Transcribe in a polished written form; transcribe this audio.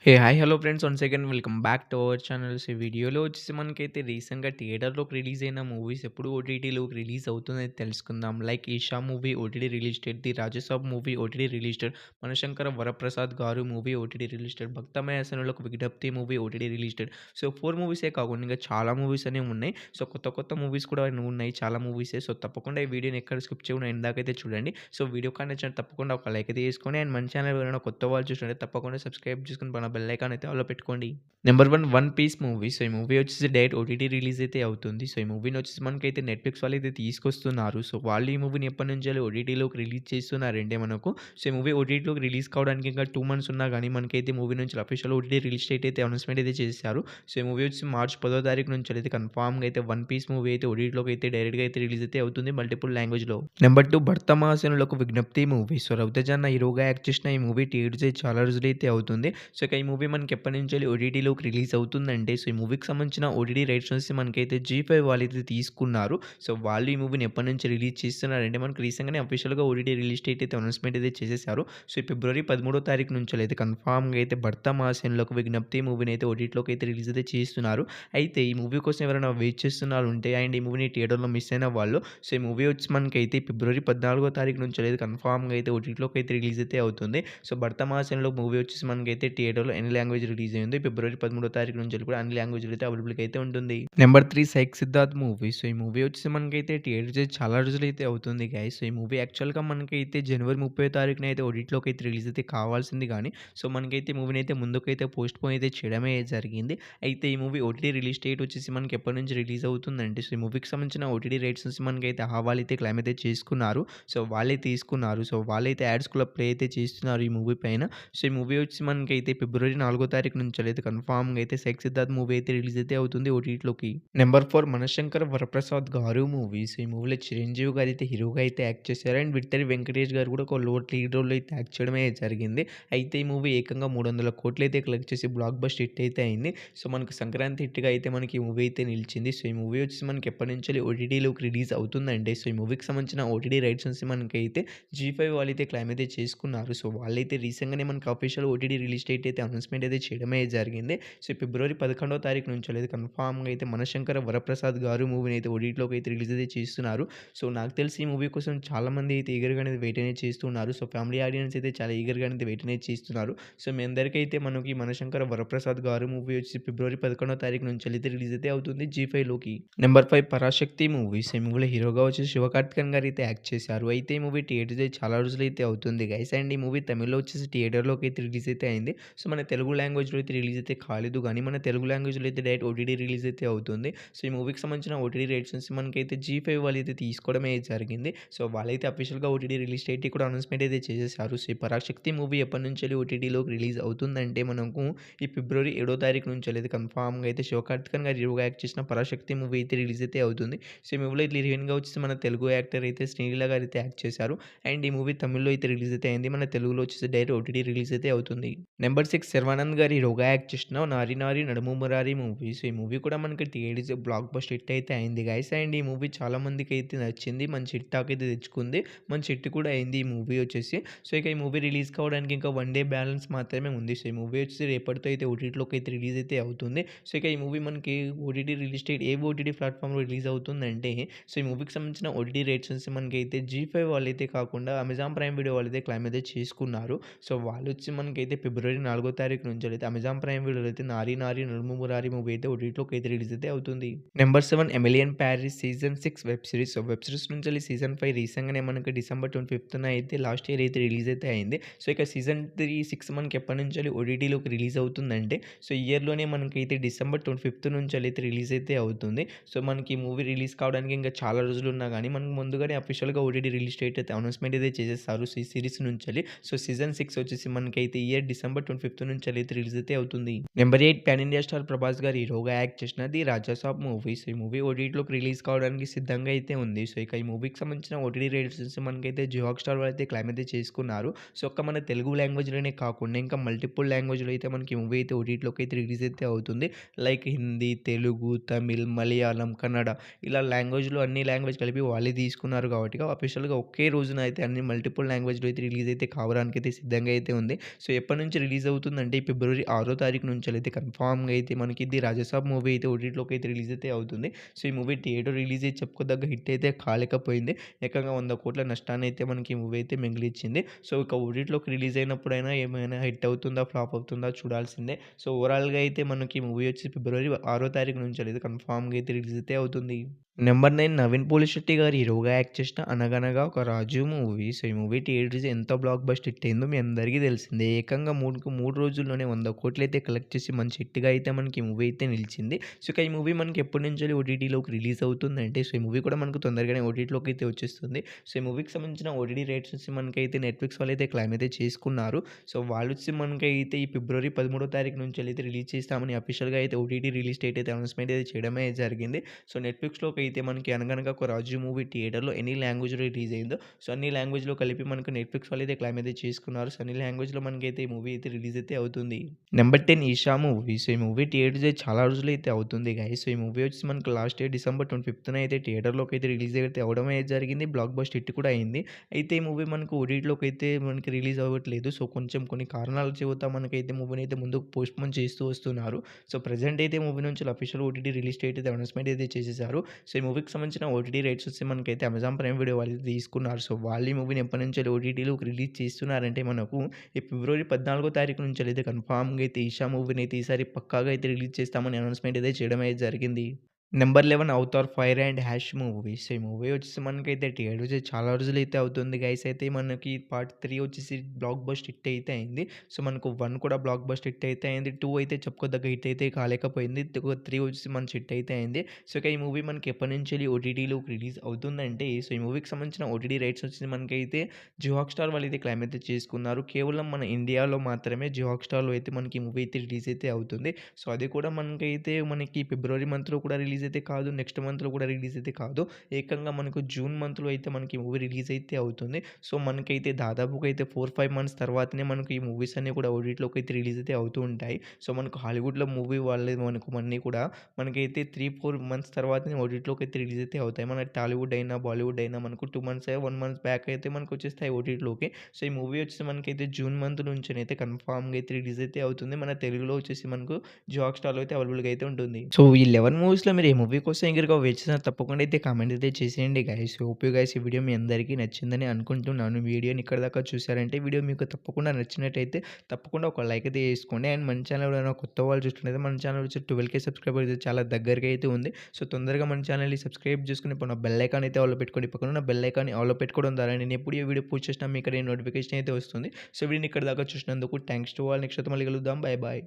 Hi hello friends once again welcome back to our channels. ఈ వీడియోలో వచ్చేసి మనకైతే రీసెంట్‌గా థియేటర్‌లోకి రిలీజ్ అయిన మూవీస్ ఎప్పుడు ఓటీటీలోకి రిలీజ్ అవుతుందని తెలుసుకుందాం. Like 'Eesha' movie OTT release date, 'the Rajasaab' movie OTT release date, 'Manashankara Varaprasad' Garu movie OTT release date, 'భక్తమయసనులకు విజ్ఞప్తి' movie OTT release date. So 4 మూవీసే కాకుండా ఇంకా చాలా మూవీస్ అనేవి ఉన్నాయి. సో కొత్త కొత్త మూవీస్ కూడా ఉన్నాయి, చాలా మూవీసే. సో తప్పకుండా ఈ వీడియోని ఎక్కడ స్కిప్ చేయకుండా ఎండ్ దాకా అయితే చూడండి. సో వీడియో కానీ నచ్చినట్లయితే తప్పకుండా ఒక లైక్ అయితే చేసుకోండి. అండ్ మన ఛానల్ ఎవరైనా కొత్త వాళ్ళు చూస్తుంటే తప్పకుండా సబ్స్క్రైబ్ చేసుకొని పక్కన బెల్ ఐకాన్ అయితే ఆల్‌లో పెట్టుకోండి. Number 1 'one piece' movie. So ఈ మూవీ వచ్చేసి డైరెక్ట్ ఓటీటీ రిలీజ్ అయితే అవుతుంది. సో ఈ మూవీని వచ్చేసి మనకైతే నెట్‌ఫ్లిక్స్ వాళ్ళైతే తీసుకొస్తున్నారు. సో వాళ్ళు ఈ మూవీని ఎప్పటినుంచో ఓటీటీలోకి రిలీజ్ చేస్తున్నారంటే మనకు. సో ఈ మూవీ ఓటీటీలోకి రిలీజ్ కావడానికి ఇంకా 2 మంత్స్ ఉన్నా గానీ మనకైతే మూవీ నుంచి అఫీషియల్ ఓటీటీ రిలీజ్ డేట్ అయితే అనౌన్స్‌మెంట్ అయితే చేశారు. సో ఈ మూవీ వచ్చి మార్చ్ 10వ తారీఖు నుంచి అయితే కన్ఫర్మ్‌గా అయితే 'వన్ పీస్' మూవీ అయితే ఓటీటీలోకి అయితే డైరెక్ట్‌గా అయితే రిలీజ్ అయితే అవుతుంది మల్టిపుల్ లాంగ్వేజ్‌లో. నెంబర్ 2 భర్తమాసనులకు విజ్ఞప్తి మూవీ. సో రవితేజన్న హీరోగా యాక్ట్ చేసిన ఈ మూవీ థియేటర్స్ అయితే చాలా రోజులైతే అవుతుంది. సో ఇక ఈ మూవీ మనకి ఎప్పటినుంచి ఓటీటీలోకి రిలీజ్ అవుతుందంటే, సో ఈ మూవీకి సంబంధించిన ఓటీటీ రైట్స్ వచ్చేసి మనకైతే జీ5 వాళ్ళైతే తీసుకున్నారు. సో వాళ్ళు ఈ మూవీని ఎప్పటినుంచి రిలీజ్ చేస్తున్నారంటే మనకు రీసెంట్‌గానే అఫీషియల్‌గా ఓటీటీ రిలీజ్ డేట్ అయితే అనౌన్స్‌మెంట్ అయితే చేసేసారు. సో ఈ ఫిబ్రవరి 13వ తారీఖు నుంచి అయితే కన్ఫర్మ్‌గా అయితే 'భర్తమాసనులకు విజ్ఞప్తి' మూవీని అయితే ఓటీటీలోకి అయితే రిలీజ్ అయితే చేస్తున్నారు. అయితే ఈ మూవీ కోసం ఎవరైనా వెయిట్ చేస్తున్నారు ఉంటే అండ్ ఈ మూవీని థియేటర్‌లో మిస్ అయిన వాళ్ళు, సో ఈ మూవీ వచ్చి మనకైతే ఫిబ్రవరి 14వ తారీఖు నుంచి అయితే కన్ఫర్మ్‌గా అయితే ఓటీటీలోకి అయితే రిలీజ్ అయితే అవుతుంది. సో 'భర్తమాసనులో' మూవీ వచ్చేసి మనకైతే థియేటర్‌లో ఎన్ని లాంగ్వేజ్ రిలీజ్ అయింది. ఫిబ్రవరి 13వ తారీఖు నుంచి కూడా అన్ని లాంగ్వేజ్‌లో అయితే అవైలబుల్‌గా అయితే ఉంటుంది. Number 3 'psych Siddharth' movie. So ఈ మూవీ వచ్చేసి మనకైతే థియేటర్స్ చాలా రోజులైతే అవుతుంది గైస్. సో ఈ మూవీ యాక్చువల్‌గా మనకైతే జనవరి 30వ తారీఖున అయితే ఓటీటీలోకి అయితే రిలీజ్ అయితే కావాల్సింది గానీ, సో మనకైతే మూవీని అయితే ముందుకైతే పోస్ట్‌పోన్ అయితే చేయడమే జరిగింది. అయితే ఈ మూవీ ఓటీటీ రిలీజ్ డేట్ వచ్చేసి మనకి ఎప్పటి నుంచి రిలీజ్ అవుతుందంటే, సో ఈ మూవీకి సంబంధించిన ఓటీటీ రైట్స్ నుంచి మనకైతే అయితే క్లెయిమ్ అయితే చేసుకున్నారు. సో వాళ్ళే తీసుకున్నారు. సో వాళ్ళైతే యాడ్స్ కూడా ప్లే అయితే చేస్తున్నారు ఈ మూవీ పైన. సో ఈ మూవీ వచ్చి మనకైతే ఫిబ్రవరి 4వ తారీఖు నుంచి అయితే కన్ఫర్మ్‌గా అయితే 'సైక్ సిద్ధార్థ్' మూవీ అయితే రిలీజ్ అయితే అవుతుంది ఓటీటీలోకి. Number 4 మనశంకర Varaprasad Garu movie. So ఈ మూవీలో చిరంజీవి గారు అయితే హీరోగా అయితే యాక్ట్ చేశారు. అండ్ విక్టరీ వెంకటేష్ గారు కూడా ఒక లీడ్ రోల్‌లో అయితే యాక్ట్ చేయడమే జరిగింది. అయితే ఈ మూవీ ఏకంగా 300 కోట్లు అయితే కలెక్ట్ చేసి బ్లాక్ బస్టర్ హిట్ అయితే అయింది. సో మనకు సంక్రాంతి హిట్‌గా అయితే మనకి ఈ మూవీ అయితే నిలిచింది. సో ఈ మూవీ వచ్చేసి మనకి ఎప్పటినుంచో ఓటీటీలోకి రిలీజ్ అవుతుందంటే, సో ఈ మూవీకి సంబంధించిన ఓటీటీ రైట్స్ నుంచి మనకైతే జీ5 వాళ్ళైతే క్లెయిమ్ అయితే చేసుకున్నారు. సో వాళ్ళైతే రీసెంట్‌గానే మనకు అఫీషియల్ ఓటీటీ రిలీజ్ డేట్ అయితే అనౌన్స్‌మెంట్ అయితే చేయడమే జరిగింది. సో ఫిబ్రవరి 11వ తారీఖు నుంచి అయితే కన్ఫర్మ్‌గా అయితే మనశంకర వరప్రసాద్ గారు మూవీని అయితే ఓటీటీలోకి అయితే రిలీజ్ అయితే చేస్తున్నారు. సో నాకు తెలిసి ఈ మూవీ కోసం చాలామంది అయితే ఈగర్‌గా అనేది వెయిట్ అనేది చేస్తున్నారు. సో ఫ్యామిలీ ఆడియన్స్ అయితే చాలా ఈగర్‌గా అనేది వెయిట్ అనేది చేస్తున్నారు. సో మీ అందరికైతే మనకి మనశంకర వరప్రసాద్ గారు మూవీ వచ్చి ఫిబ్రవరి 11వ తారీఖు నుంచి అయితే రిలీజ్ అయితే అవుతుంది జీ5లోకి. Number 5 Parashakti movies. ఈ మూవీలో హీరోగా వచ్చి శివకార్తికేయన్ గారు అయితే యాక్ట్ చేశారు. అయితే ఈ మూవీ థియేటర్స్ అయితే చాలా రోజులైతే అవుతుంది గైస్. అండ్ ఈ మూవీ తమిళ్‌లో వచ్చేసి థియేటర్‌లోకి అయితే రిలీజ్ అయితే అయింది. సో మన తెలుగు లాంగ్వేజ్‌లో అయితే రిలీజ్ అయితే కాలేదు గానీ, మన తెలుగు లాంగ్వేజ్‌లో అయితే డైరెక్ట్ ఓటీటీ రిలీజ్ అయితే అవుతుంది. సో ఈ మూవీకి సంబంధించిన ఓటీటీ రైట్స్ నుంచి మనకైతే జీ5 వాళ్ళైతే తీసుకోవడమే జరిగింది. సో వాళ్ళైతే అఫీషియల్‌గా ఓటీటీ రిలీజ్ డేట్ కూడా అనౌన్స్‌మెంట్ అయితే చేసేసారు. సో ఈ పరాశక్తి మూవీ ఎప్పటినుంచెల్లి ఓటీటీలోకి రిలీజ్ అవుతుందంటే మనకు ఈ ఫిబ్రవరి 7వ తారీఖు నుంచి అయితే కన్ఫర్మ్‌గా అయితే శివకార్తికేయన్ గారు హీరోగా యాక్ట్ చేసిన పరాశక్తి మూవీ అయితే రిలీజ్ అయితే అవుతుంది. సో ఈ మూవీలో ఇట్లా హీరోయిన్‌గా వచ్చేసి మన తెలుగు యాక్టర్ అయితే శ్రీలీల గారు అయితే యాక్ట్ చేశారు. అండ్ ఈ మూవీ తమిళ్‌లో అయితే రిలీజ్ అయితే అయింది. మన తెలుగులో వచ్చేసి డైరెక్ట్ ఓటీటీ రిలీజ్ అయితే అవుతుంది. నెంబర్ 6 శర్వానంద్ గారు హీరోగా యాక్ట్ చేసిన 'నారి నారి నడుము మురారి' మూవీ. సో ఈ మూవీ కూడా మనకి థియేటర్స్ బ్లాక్ బస్టర్ హిట్ అయితే అయింది గైస్. అండ్ ఈ మూవీ చాలా మందికి అయితే నచ్చింది. మంచి హిట్ టాక్ అయితే తెచ్చుకుంది. మంచి హిట్ కూడా అయింది ఈ మూవీ వచ్చేసి. సో ఇక ఈ మూవీ రిలీజ్ కావడానికి ఇంకా 1 డే బ్యాలెన్స్ మాత్రమే ఉంది. సో ఈ మూవీ వచ్చేసి రేపటితో అయితే ఓటీటీలోకి అయితే రిలీజ్ అయితే అవుతుంది. సో ఇక ఈ మూవీ మనకి ఓటీటీ రిలీజ్ డేట్ ఏ ఓటీటీ ప్లాట్‌ఫామ్‌లో రిలీజ్ అవుతుందంటే, సో ఈ మూవీకి సంబంధించిన ఓటీటీ రేట్స్ వచ్చి మనకైతే జీ5 వాళ్ళైతే కాకుండా అమెజాన్ ప్రైమ్ వీడియో వాళ్ళైతే క్లెయిమ్ అయితే చేసుకున్నారు. సో వాళ్ళొచ్చి మనకైతే ఫిబ్రవరి 4వ తారీఖు నుంచి అయితే అమెజాన్ ప్రైమ్ వీడియోలో అయితే 'నారి నారి నడుము మురారి' మూవీ అయితే ఓటీటీలోకి అయితే రిలీజ్ అయితే అవుతుంది. Number 7 Emily in Paris season 6 web series. So web series నుంచి సీజన్ 5 రీసెంట్‌గానే మనకి డిసెంబర్ 25న అయితే లాస్ట్ ఇయర్ అయితే రిలీజ్ అయితే అయింది. సో ఇక సీజన్ 3, 6 మనకి ఎప్పటినుంచి ఓటీటీలోకి రిలీజ్ అవుతుందంటే, సో ఈ ఇయర్‌లోనే మనకైతే డిసెంబర్ 25 నుంచి అయితే రిలీజ్ అయితే అవుతుంది. సో మనకి ఈ మూవీ రిలీజ్ కావడానికి ఇంకా చాలా రోజులు ఉన్నా గానీ, మనకు ముందుగానే అఫీషియల్‌గా ఓటీటీ రిలీజ్ డేట్ అయితే అనౌన్స్‌మెంట్ అయితే చేసేసారు ఈ సీరీస్ నుంచెల్లి. సో సీజన్ 6 వచ్చేసి మనకైతే ఈ ఇయర్ డిసెంబర్ 25 నుంచి అయితే రిలీజ్ అయితే అవుతుంది. Number 8 pan India star Prabhas గారు హీరోగా యాక్ట్ చేసిన 'ది రాజసాబ్' మూవీ. సో ఈ మూవీ ఓటీటీలోకి రిలీజ్ కావడానికి సిద్ధంగా అయితే ఉంది. సో ఇక ఈ మూవీకి సంబంధించిన ఓటీటీ రైట్స్ మనకైతే జియో హాట్‌స్టార్ వాళ్ళైతే క్లెయిమ్ అయితే చేసుకున్నారు. సో ఒక్క మన తెలుగు లాంగ్వేజ్‌లోనే కాకుండా ఇంకా మల్టిపుల్ లాంగ్వేజ్‌లో అయితే మనకి ఈ మూవీ అయితే ఓటీటీలోకి అయితే రిలీజ్ అయితే అవుతుంది. లైక్ హిందీ, తెలుగు, తమిళ్, మలయాళం, కన్నడ ఇలా లాంగ్వేజ్‌లో అన్ని లాంగ్వేజ్ కలిపి వాళ్ళే తీసుకున్నారు కాబట్టి అఫీషియల్‌గా ఒకే రోజున అయితే అన్ని మల్టిపుల్ లాంగ్వేజ్‌లో అయితే రిలీజ్ అయితే కావడానికి అయితే సిద్ధంగా అయితే ఉంది. సో ఎప్పటి నుంచి రిలీజ్ అవుతుంది అవుతుందంటే ఈ ఫిబ్రవరి 6 తారీఖు నుంచెలైతే కన్ఫర్మ్‌గా అయితే మనకి ఇది 'రాజసాబ్' మూవీ అయితే ఓటీటీలోకి అయితే రిలీజ్ అయితే అవుతుంది. సో, ఈ మూవీ థియేటర్ రిలీజ్ అయ్యి చెప్పుకోదగ్గ హిట్ అయితే కాలేకపోయింది. ఏకంగా 100,00,00,000 నష్టాన్నయితే మనకి ఈ మూవీ అయితే మిగిలిచ్చింది. సో, ఇక ఓటీటీలోకి రిలీజ్ అయినప్పుడైనా ఏమైనా హిట్ అవుతుందా? ఫ్లాప్ అవుతుందా? చూడాల్సిందే. సో, ఓవరాల్‌గా అయితే మనకి ఈ మూవీ వచ్చి ఫిబ్రవరి 6 తారీఖు నుంచెలైతే కన్ఫర్మ్‌గా అయితే రిలీజ్ అయితే అవుతుంది. నెంబర్ 9 నవీన్ పోలిశెట్టి గారు హీరోగా యాక్ట్ చేసిన 'అనగనగా ఒక రాజు' మూవీ. సో, ఈ మూవీ థియేటర్స్ ఎంత బ్లాక్ బస్టర్ హిట్ అయిందో మీ అందరికీ తెలిసిందే. ఏకంగా 3 రోజుల్లోనే 100,00,00,000 అయితే కలెక్ట్ చేసి మంచి హిట్‌గా అయితే మనకి ఈ మూవీ అయితే నిలిచింది. సో, ఇక ఈ మూవీ మనకి ఎప్పటినుంచెల్లి ఓటీటీలోకి రిలీజ్ అవుతుందంటే, సో, ఈ మూవీ కూడా మనకు తొందరగానే ఓటీటీలోకి అయితే వచ్చేస్తుంది. సో, ఈ మూవీకి సంబంధించిన ఓటీటీ రైట్స్ వచ్చి మనకైతే నెట్‌ఫ్లిక్స్ వాళ్ళైతే క్లెయిమ్ అయితే చేసుకున్నారు. సో, వాళ్ళొచ్చి మనకైతే ఈ ఫిబ్రవరి 13 తారీఖు నుంచెల్లయితే రిలీజ్ చేస్తామని అఫీషియల్‌గా అయితే ఓటీటీ రిలీజ్ డేట్ అయితే అనౌన్స్‌మెంట్ అయితే చేయడమే జరిగింది. సో, నెట్‌ఫ్లిక్స్‌లోకి అయితే మనకి 'అనగనగా ఒక రాజు' మూవీ థియేటర్‌లో ఎన్ని లాంగ్వేజ్‌లో రిలీజ్ అయిందో, సో, అన్ని లాంగ్వేజ్‌లో కలిపి మనకు నెట్‌ఫ్లిక్స్ వాళ్ళైతే క్లెయిమ్ అయితే చేసుకున్నారు. సో, అన్ని లాంగ్వేజ్‌లో మనకైతే ఈ మూవీ అయితే రిలీజ్ అయితే అవుతుంది. Number 10 Eesha movie. సో, ఈ మూవీ థియేటర్స్ అయితే చాలా రోజులైతే అవుతుంది గైస్. సో, ఈ మూవీ వచ్చి మనకు లాస్ట్ ఇయర్ డిసెంబర్ 25న అయితే థియేటర్‌లోకి అయితే రిలీజ్ అయితే అవ్వడం అయితే జరిగింది. బ్లాక్ బస్టర్ హిట్ కూడా అయింది. అయితే ఈ మూవీ మనకు ఓటీటీలోకి అయితే మనకి రిలీజ్ అవ్వట్లేదు. సో, కొంచెం కొన్ని కారణాల చేత మనకైతే మూవీని అయితే ముందుకు పోస్ట్‌పోన్ చేస్తూ వస్తున్నారు. సో, ప్రెజెంట్ అయితే మూవీ నుంచి అఫీషియల్ ఓటీటీ రిలీజ్ డేట్ అయితే అనౌన్స్‌మెంట్ అయితే చేసేసారు. సో, ఈ మూవీకి సంబంధించిన ఓటీటీ రైట్స్ వచ్చి మనకైతే అమెజాన్ ప్రైమ్ వీడియో వాళ్ళు తీసుకున్నారు. సో, వాళ్ళు ఈ మూవీని ఎప్పటినుంచో ఓటీటీలోకి రిలీజ్ చేస్తున్నారంటే మనకు ఈ ఫిబ్రవరి 14 తారీఖు నుంచెల్లయితే కన్ఫర్మ్‌గా అయితే 'ఈషా' మూవీని అయితే ఈసారి పక్కాగా అయితే రిలీజ్ చేస్తామని అనౌన్స్‌మెంట్ అయితే చేయడం అయితే జరిగింది. Number 11 'Avatar fire and hash' movie. So, ఈ మూవీ వచ్చేసి మనకైతే థియేటర్స్ చాలా రోజులైతే అవుతుంది గైస్. అయితే మనకి పార్ట్ 3 వచ్చేసి బ్లాక్ బస్టర్ హిట్ అయితే అయింది. సో, మనకు 1 కూడా బ్లాక్ బస్టర్ హిట్ అయితే అయింది. 2 అయితే చెప్పుకోదగ్గ హిట్ అయితే కాలేకపోయింది. 3 వచ్చేసి మంచి హిట్ అయితే అయింది. సో, ఇక ఈ మూవీ మనకి ఎప్పటినుంచెల్లి ఓటీటీలోకి రిలీజ్ అవుతుందంటే, సో, ఈ మూవీకి సంబంధించిన ఓటీటీ రైట్స్ వచ్చేసి మనకైతే జియో హాట్‌స్టార్ వాళ్ళైతే క్లెయిమ్ అయితే చేసుకున్నారు. కేవలం మన ఇండియాలో మాత్రమే జియో హాట్‌స్టార్‌లో అయితే మనకి ఈ మూవీ అయితే రిలీజ్ అయితే అవుతుంది. సో, అది కూడా మనకైతే మనకి ఫిబ్రవరి మంత్‌లో కూడా రిలీజ్ అయితే కాదు. నెక్స్ట్ మంత్‌లో కూడా రిలీజ్ అయితే కాదు. ఏకంగా మనకు జూన్ మంత్‌లో అయితే మనకి మూవీ రిలీజ్ అయితే అవుతుంది. సో, మనకైతే దాదాపుగా అయితే 4, 5 మంత్స్ తర్వాతనే మనకు ఈ మూవీస్ అన్నీ కూడా ఓటీటీలోకి అయితే రిలీజ్ అయితే అవుతూ ఉంటాయి. సో, మనకు హాలీవుడ్‌లో మూవీ వాళ్ళే మనకు అన్నీ కూడా మనకైతే 3, 4 మంత్స్ తర్వాతనే ఓటీటీలోకి అయితే రిలీజ్ అయితే అవుతాయి. మన టాలీవుడ్ అయినా, బాలీవుడ్ అయినా మనకు 2 మంత్స్, 1 మంత్స్ బ్యాక్ అయితే మనకొచ్చేస్తాయి ఓటీటీలోకి. సో, ఈ మూవీ వచ్చేసి మనకైతే జూన్ మంత్ నుంచినైతే కన్ఫర్మ్‌గా అయితే రిలీజ్ అయితే అవుతుంది. మన తెలుగులో వచ్చేసి మనకు జియో హాట్‌స్టార్‌లో అయితే అవైలబుల్‌గా అయితే ఉంటుంది. సో, ఈ 11 మూవీస్‌లో మీరు ఏ మూవీ కోసం ఎగర్‌గా వెయిట్ చేసినారో తప్పకుండా అయితే కామెంట్ అయితే చేసేయండి గైస్. హోప్ యూ గైస్ ఈ వీడియో మీ అందరికీ నచ్చిందని అనుకుంటున్నాను. వీడియోని ఇక్కడి దాకా చూసారంటే వీడియో మీకు తప్పకుండా నచ్చినట్టయితే తప్పకుండా ఒక లైక్ అయితే చేసుకోండి. అండ్ మన ఛానల్ ఎవరైనా కొత్త వాళ్ళు చూస్తున్నట్లయితే మన ఛానల్ వచ్చి 12,000 సబ్స్క్రైబర్స్ అయితే చాలా దగ్గరగా అయితే ఉంది. సో, తొందరగా మన ఛానల్‌ని సబ్స్క్రైబ్ చేసుకొని పక్కన బెల్ ఐకాన్ అయితే ఆల్‌లో పెట్టుకోండి. పక్కన ఉన్న బెల్ ఐకాన్‌ని ఆల్‌లో పెట్టుకోవడం ద్వారా నేను ఎప్పుడు ఏ వీడియో పోస్ట్ చేసినా మీకు నోటిఫికేషన్ అయితే వస్తుంది. సో, వీడియోని ఇక్కడి దాకా చూసినందుకు థాంక్స్ టు ఆల్. నెక్స్ట్ అయితే మళ్ళీ కలుద్దాం. By by.